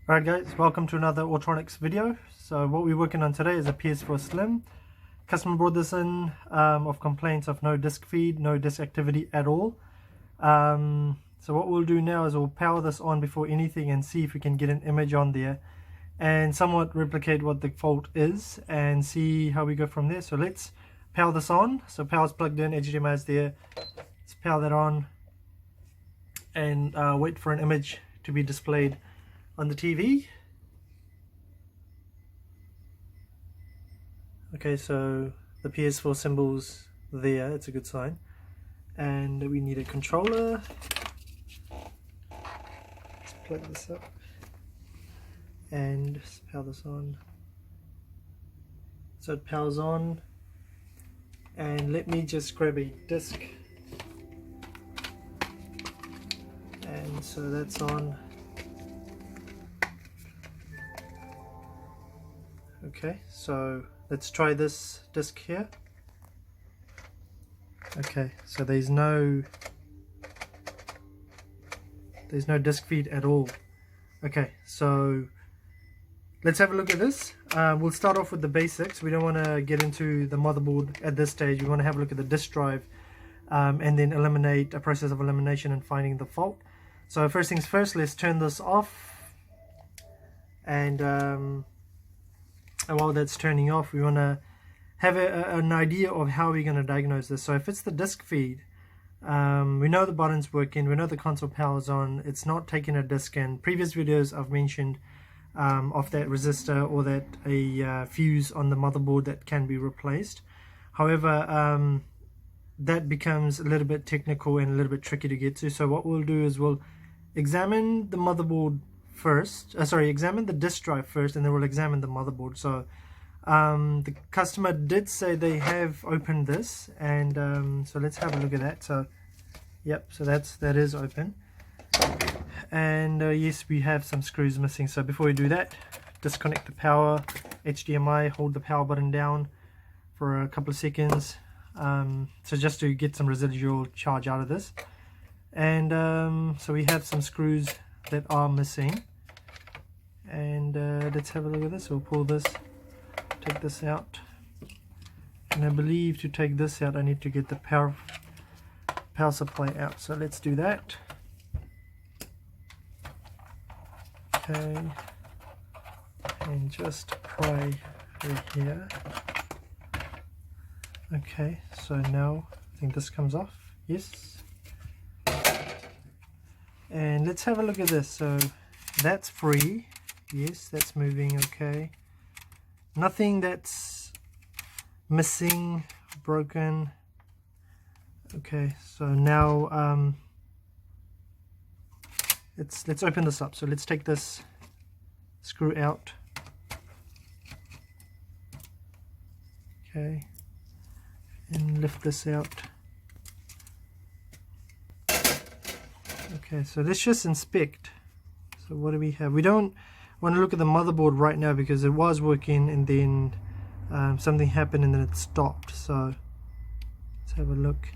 Alright guys, welcome to another Autronics video. So what we're working on today is a Ps4 Slim. Customer brought this in of complaints of no disk feed, no disk activity at all. So what we'll do now is we'll power this on before anything and see if we can get an image on there and somewhat replicate what the fault is and see how we go from there. So let's power this on. So power's plugged in, HDMI is there. Let's power that on and wait for an image to be displayed on the TV. Okay, so the Ps4 symbol's there, it's a good sign. And we need a controller. Let's plug this up and power this on. So it powers on, and let me just grab a disk, and so that's on. Okay, so let's try this disk here. Okay, so there's no disk feed at all. Okay, so let's have a look at this. We'll start off with the basics. We don't want to get into the motherboard at this stage. We want to have a look at the disk drive and then eliminate a process of elimination and finding the fault. So first things first, let's turn this off, and while that's turning off, we want to have an idea of how we're going to diagnose this. So if it's the disk feed, we know the button's working, we know the console power's on, it's not taking a disk in. Previous videos I've mentioned of that resistor or that a fuse on the motherboard that can be replaced. However, that becomes a little bit technical and a little bit tricky to get to. So what we'll do is we'll examine the motherboard first, examine the disk drive first, and then we'll examine the motherboard. So the customer did say they have opened this, and so let's have a look at that. So yep, so that is open, and yes, we have some screws missing. So before we do that, disconnect the power, HDMI, hold the power button down for a couple of seconds, so just to get some residual charge out of this. And so we have some screws that are missing, and let's have a look at this. We'll pull this, take this out, and I believe to take this out I need to get the power supply out, so let's do that. Okay, and just pry right here. Okay, so now I think this comes off. Yes. And let's have a look at this. So that's free. Yes, that's moving okay. Nothing that's missing, broken. Okay, so now let's open this up. So let's take this screw out. Okay, and lift this out. Okay, so let's just inspect. So what do we have? We don't want to look at the motherboard right now because it was working and then something happened and then it stopped. So let's have a look.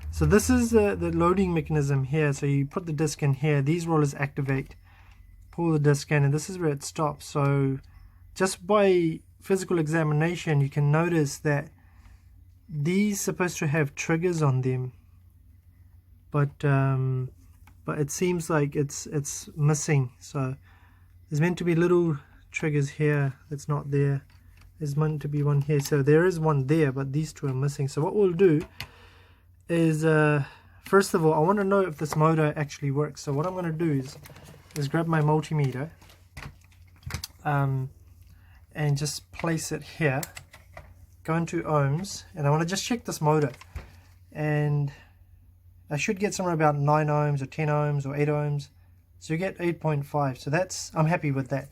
So this is the loading mechanism here. So you put the disk in here, these rollers activate, pull the disk in, and this is where it stops. So just by physical examination you can notice that these are supposed to have triggers on them, but it seems like it's missing. So there's meant to be little triggers here that's not there. There's meant to be one here, so there is one there, but these two are missing. So what we'll do is first of all, I want to know if this motor actually works. So what I'm going to do is grab my multimeter and just place it here, go into ohms, and I want to just check this motor, and I should get somewhere about 9 ohms or 10 ohms or 8 ohms. So you get 8.5. So I'm happy with that.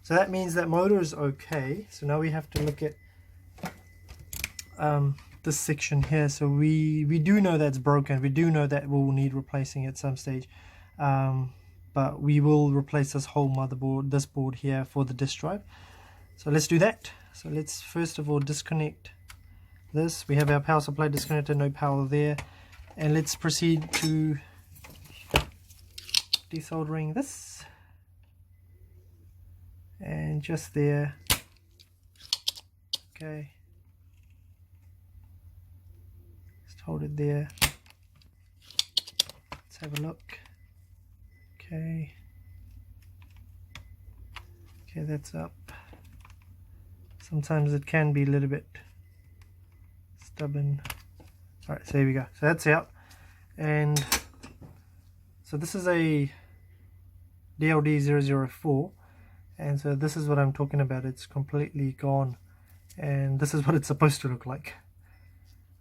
So that means that motor is okay. So now we have to look at this section here. So we do know that's broken. We do know that we'll need replacing at some stage. But we will replace this whole motherboard, this board here, for the disk drive. So let's do that. So let's first of all disconnect this. We have our power supply disconnected, no power there. And let's proceed to desoldering this. and just there. Okay, just hold it there. Let's have a look. Okay, that's up. Sometimes it can be a little bit stubborn. Alright, so here we go. So that's out. And so this is a DLD004, and so this is what I'm talking about. It's completely gone, and this is what it's supposed to look like.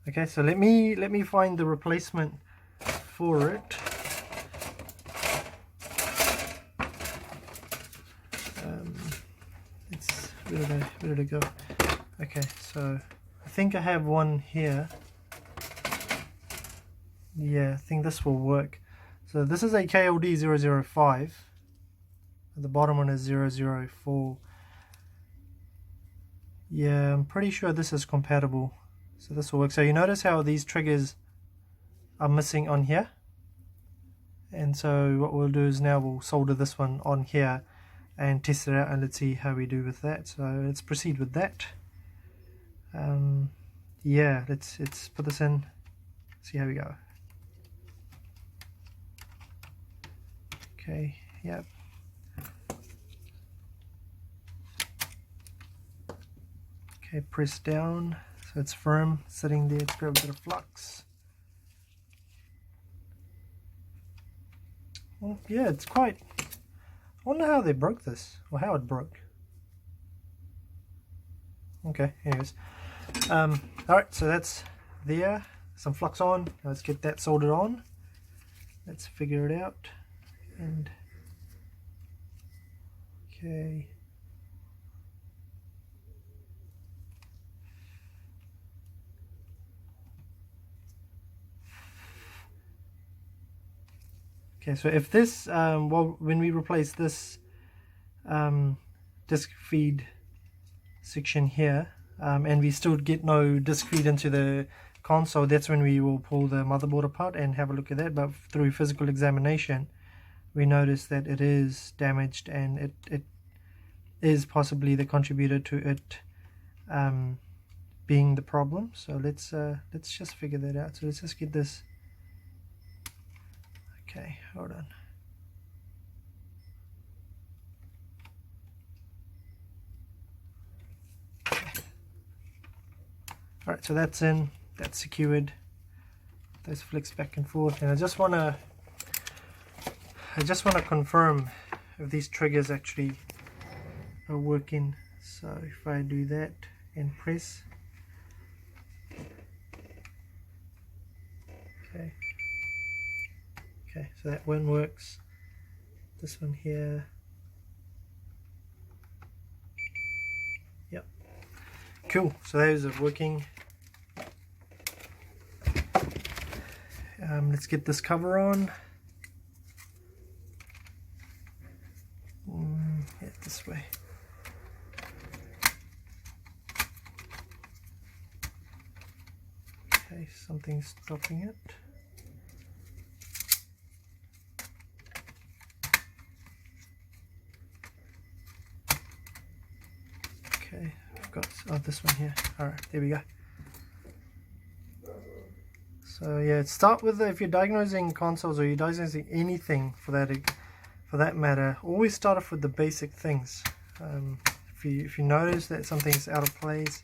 Okay, so let me find the replacement for it. Where did it go? Okay, so I think I have one here. Yeah, I think this will work. So this is a KLD005. The bottom one is 004. Yeah, I'm pretty sure this is compatible. So this will work. So you notice how these triggers are missing on here? And so what we'll do is now we'll solder this one on here and test it out, and let's see how we do with that. So let's proceed with that. Yeah, let's put this in, see how we go. Okay, yep. Okay, press down so it's firm, sitting there. It's got a bit of flux. Well, yeah, it's quite. I wonder how they broke this, or how it broke. Okay, anyways. Alright, so that's there. Some flux on. Let's get that soldered on. Let's figure it out. And okay. Okay, so if this, well, when we replace this disk feed section here, and we still get no disk feed into the console, that's when we will pull the motherboard apart and have a look at that. But through physical examination, we notice that it is damaged, and it is possibly the contributor to it being the problem. So let's just figure that out. So let's just get this. Okay, hold on. Okay. Alright, so that's in, that's secured. Those flicks back and forth, and I just wanna confirm if these triggers actually are working. So if I do that and press, okay. Okay, so that one works. This one here. Yep. Cool. So those are working. Let's get this cover on. Yeah, this way. Okay, something's stopping it. Okay, I've got this one here. Alright, there we go. So yeah, start with if you're diagnosing consoles or you're diagnosing anything for that matter, always start off with the basic things. If you notice that something's out of place,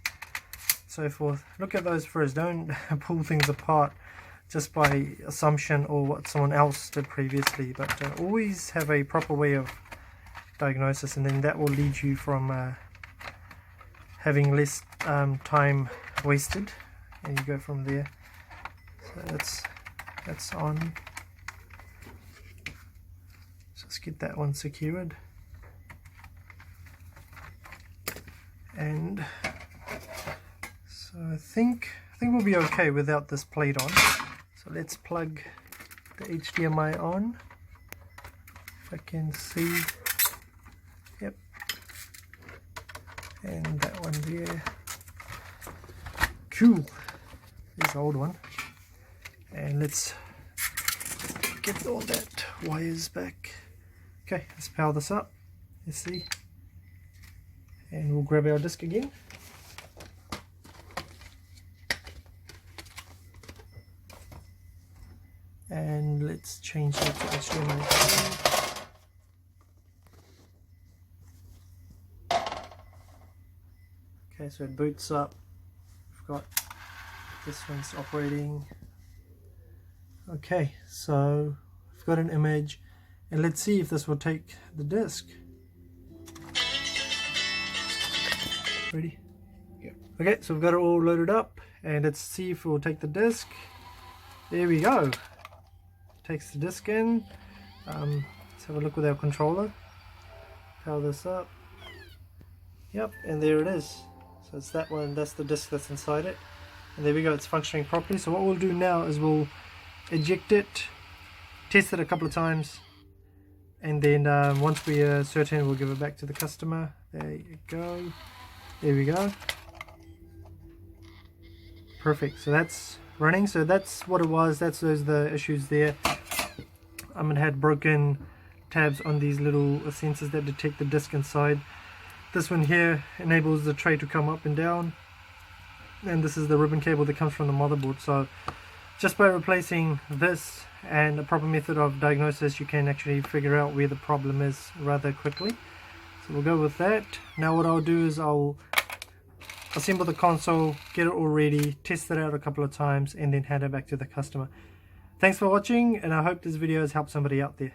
so forth, look at those first. Don't pull things apart just by assumption or what someone else did previously, but always have a proper way of diagnosis, and then that will lead you from having less time wasted, and you go from there. So that's on. So let's get that one secured, and so I think we'll be okay without this plate on. So let's plug the HDMI on. If I can see, yep, and that one there. Cool. Here's the old one. And let's get all that wires back. Okay, let's power this up. Let's see. And we'll grab our disc again. And let's change that to HDMI. Okay, so it boots up. We've got this one's operating. Okay, so I've got an image, and let's see if this will take the disc. Ready? Yeah. Okay, so we've got it all loaded up, and let's see if it will take the disc. There we go. Takes the disc in. Let's have a look with our controller. Power this up. Yep, and there it is. So it's that one, that's the disc that's inside it. And there we go, it's functioning properly. So what we'll do now is we'll eject it, test it a couple of times, and then once we are certain, we'll give it back to the customer. There you go. There we go. Perfect. So that's running. So that's what it was. That's those the issues there. It had broken tabs on these little sensors that detect the disc inside. This one here enables the tray to come up and down, and this is the ribbon cable that comes from the motherboard. So just by replacing this and a proper method of diagnosis, you can actually figure out where the problem is rather quickly. So we'll go with that. Now what I'll do is I'll assemble the console, get it all ready, test it out a couple of times, and then hand it back to the customer. Thanks for watching, and I hope this video has helped somebody out there.